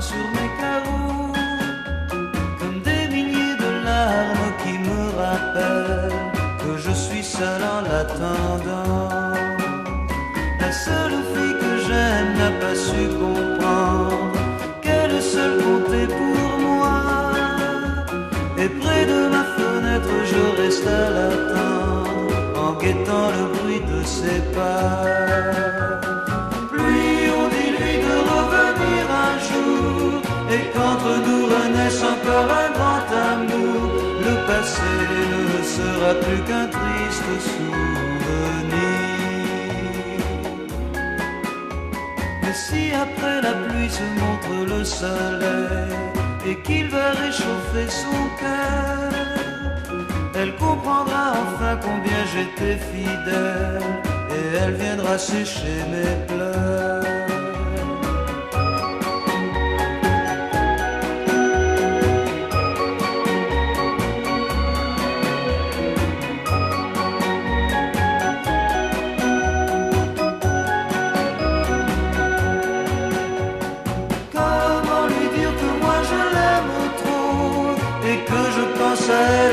doucement sur mes carreaux, comme des milliers de larmes qui me rappellent que je suis seul en l'attendant. La seule fille que j'aime n'a pas su comprendre qu'elle seule comptait pour moi. Et près de ma fenêtre je reste à l'attendre, en guettant le bruit de ses pas. Pluie, on dit lui de revenir un jour, et qu'entre nous renaisse encore un grand amour. Le passé ne sera plus qu'un triste souvenir. Mais si après la pluie se montre le soleil et qu'il va réchauffer son cœur, elle comprendra enfin combien j'étais fidèle, et elle viendra sécher mes pleurs.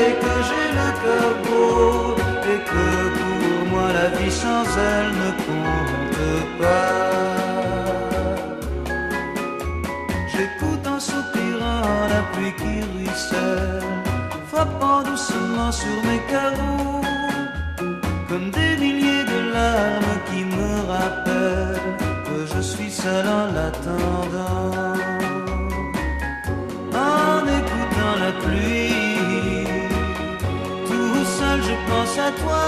Et que j'ai le cœur beau, et que pour moi la vie sans elle ne compte pas. J'écoute en soupirant la pluie qui ruisselle, frappant doucement sur mes carreaux, comme des milliers de larmes qui me rappellent que je suis seul en l'attendant. En écoutant la pluie, je pense à toi,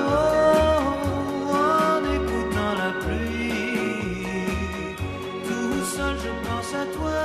oh, en écoutant la pluie. Tout seul je pense à toi.